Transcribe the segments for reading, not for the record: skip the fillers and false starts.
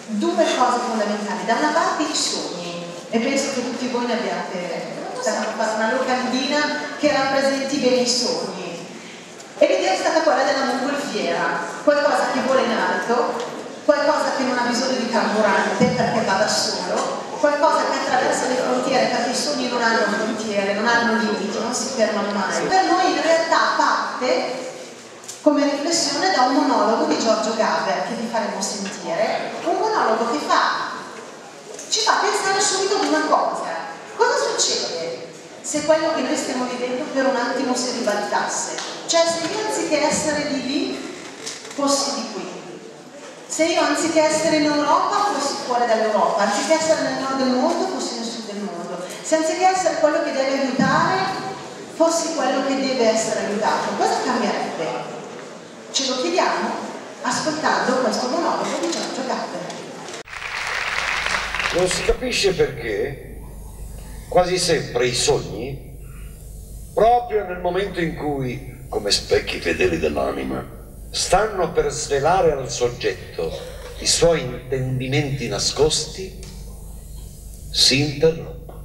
due cose fondamentali. Da una parte i sogni, e penso che tutti voi ne abbiate fatto una locandina che rappresenti bene i sogni. E l'idea è stata quella della mongolfiera, qualcosa che vola in alto, qualcosa che non ha bisogno di carburante perché va da solo, qualcosa che attraversa le frontiere, perché i sogni non hanno frontiere, non hanno limiti, non si fermano mai. Per noi in realtà parte come riflessione da un monologo di Giorgio Gaber che vi faremo sentire, un monologo che ci fa pensare subito ad una cosa: cosa succede se quello che noi stiamo vivendo per un attimo si ribaltasse? Cioè, se io anziché essere di lì fossi di qui, se io anziché essere in Europa fossi fuori dall'Europa, anziché essere nel nord del mondo fossi nel sud del mondo, se anziché essere quello che deve aiutare fossi quello che deve essere aiutato, cosa cambierebbe? Ce lo chiediamo ascoltando questo monologo di Giorgio Gaber. Non si capisce perché quasi sempre i sogni, proprio nel momento in cui, come specchi fedeli dell'anima, stanno per svelare al soggetto i suoi intendimenti nascosti, si interrompono.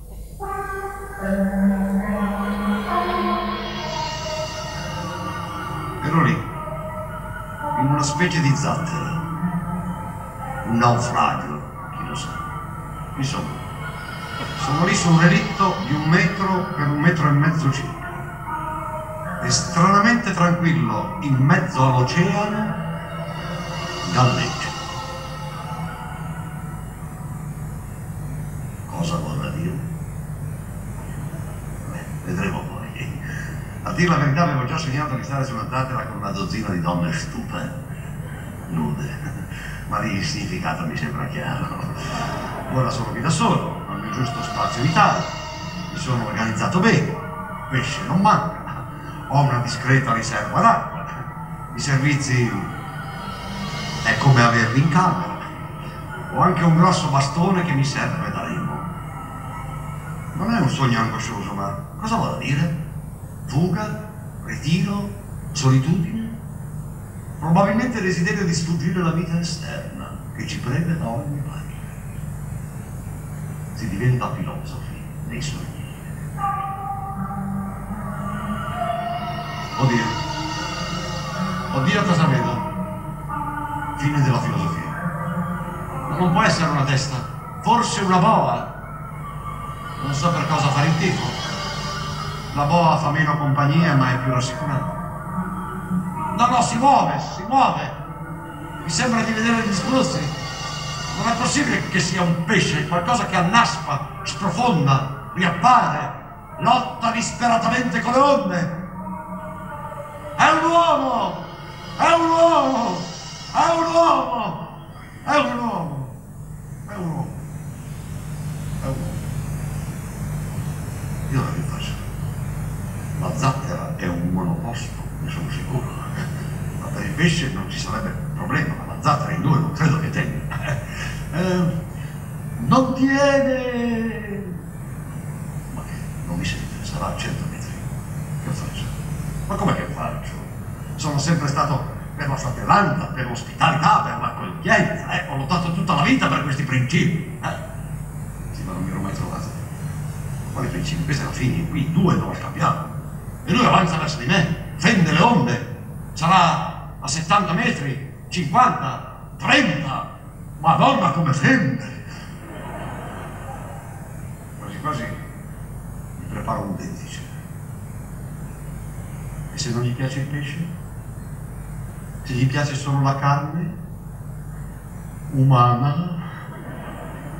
Ero lì, in una specie di zattera, un naufragio, chi lo sa. Insomma, sono lì su un relitto di 1 metro per 1,5 metri circa, e stranamente tranquillo in mezzo all'oceano galleggia. Cosa vorrà dire? Beh, vedremo poi. A dire la verità avevo già sognato di stare su una zattera con una dozzina di donne stupe, nude, ma lì il significato mi sembra chiaro. Ora sono qui da solo, al mio giusto spazio vitale, mi sono organizzato bene, pesce non manca, ho una discreta riserva d'acqua, i servizi è come averli in camera, ho anche un grosso bastone che mi serve da remo. Non è un sogno angoscioso, ma cosa vuol dire? Fuga, ritiro, solitudine? Probabilmente il desiderio di sfuggire alla vita esterna che ci prende da ogni parte. Si diventa filosofi nei sogni. Oddio. Oddio, cosa vedo? Fine della filosofia. Ma non può essere una testa, forse una boa. Non so per cosa fare il tifo. La boa fa meno compagnia, ma è più rassicurante. No, si muove, si muove. Mi sembra di vedere gli spruzzi. Non è possibile che sia un pesce, qualcosa che annaspa, sprofonda, riappare, lotta disperatamente con le onde. È un uomo! È un uomo! È un uomo! È un uomo! È un uomo! È un uomo! Io la rifaccio. La zattera è un monoposto, ne sono sicuro. Ma per il pesce non ci sarebbe problema, ma la zattera in 2 non credo che tenga. Non tiene! Ma che? Non mi sente, sarà a 100 metri. Che faccio? Ma com'è che faccio? Sono sempre stato per la fratellanza, per l'ospitalità, per l'accoglienza, ho lottato tutta la vita per questi principi. Sì, ma non mi ero mai trovato. Quali principi? Questa è la fine, qui 2 non scambiamo. E lui avanza verso di me, fende le onde, sarà a 70 metri, 50, 30, Madonna come fende! Quasi quasi mi preparo un vertice. E se non gli piace il pesce? Se gli piace solo la carne? Umana?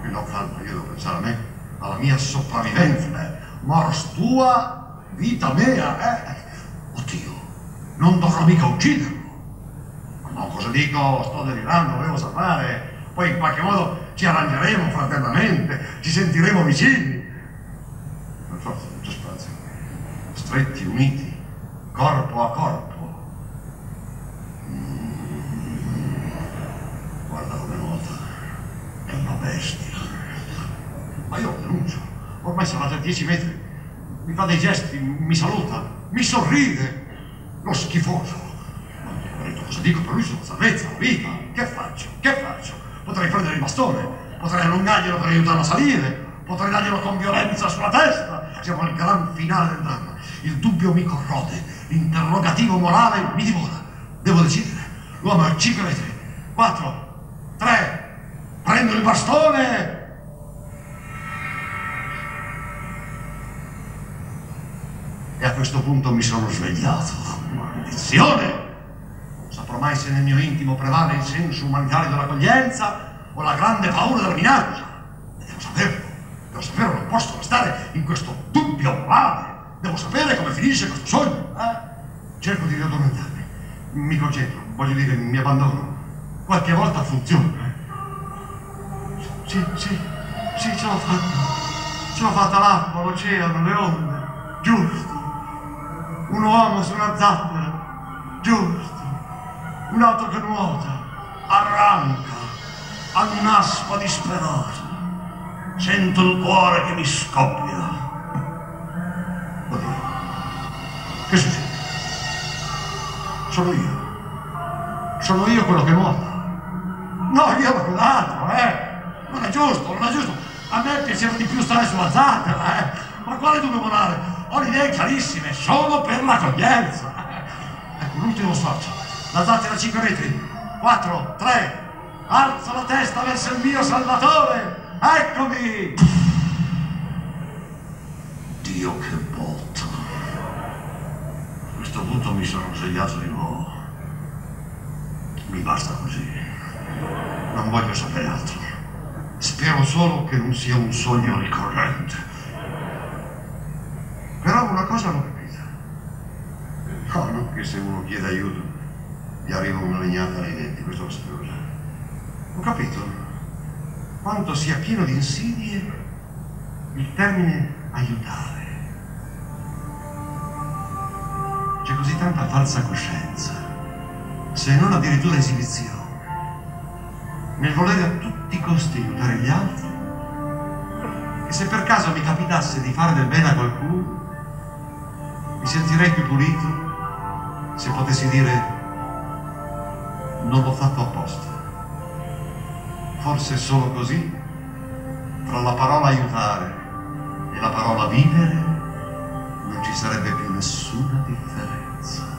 E no, calma, io devo pensare a me, alla mia sopravvivenza, mors tua, vita mea, Oddio, non dovrò mica ucciderlo. Ma no, cosa dico? Sto delirando, devo salvare. Poi in qualche modo ci arrangeremo fraternamente, ci sentiremo vicini. Per forza non c'è spazio. Stretti, uniti, corpo a corpo. Guarda come nuota. È una bestia. Ma io lo denuncio. Ormai sono a 10 metri. Mi fa dei gesti, mi saluta, mi sorride. Lo schifoso. detto, cosa dico? Per lui sono salvezza, la vita. Che faccio? Che faccio? Potrei prendere il bastone, potrei allungarglielo per aiutarlo a salire, potrei darglielo con violenza sulla testa. Siamo al gran finale del dramma. Il dubbio mi corrode, l'interrogativo morale mi divora. Devo decidere. L'uomo a 5 metri, 4, 3, prendo il bastone. E a questo punto mi sono svegliato. Maledizione! Non saprò mai se nel mio intimo prevale il senso umanitario dell'accoglienza o la grande paura della minaccia. E devo saperlo, non posso restare in questo dubbio morale. Devo sapere come finisce questo sogno. Cerco di riaddormentarmi, mi concentro, voglio dire, mi abbandono. Qualche volta funziona. Sì, ce l'ho fatta. Ce l'ho fatta, l'acqua, l'oceano, le onde. Giusto. Un uomo su una zattera. Giusto. Un'auto che nuota, arranca, annaspa disperato. Sento il cuore che mi scoppia. Oddio, che succede? Sono io quello che nuota. No, io l'ho quell'altro, Non è giusto. A me piaceva di più stare sulla zattera, Ma quale dubbio morale? Ho le idee chiarissime, solo per l'accoglienza. Ecco, l'ultimo sforzo. La zattera a 5 metri. 4, 3. Alzo la testa verso il mio salvatore. Eccomi! Dio, che botta. A questo punto mi sono svegliato di nuovo. Mi basta così. Non voglio sapere altro. Spero solo che non sia un sogno ricorrente. Però una cosa l'ho capita. No, non che se uno chiede aiuto gli arriva una legnata nei denti, questo lo sapevo già. Ho capito quanto sia pieno di insidie il termine aiutare. C'è così tanta falsa coscienza, se non addirittura esibizione, nel volere a tutti i costi aiutare gli altri, che se per caso mi capitasse di fare del bene a qualcuno, mi sentirei più pulito se potessi dire non l'ho fatto apposta. Forse solo così, tra la parola aiutare e la parola vivere, non ci sarebbe più nessuna differenza.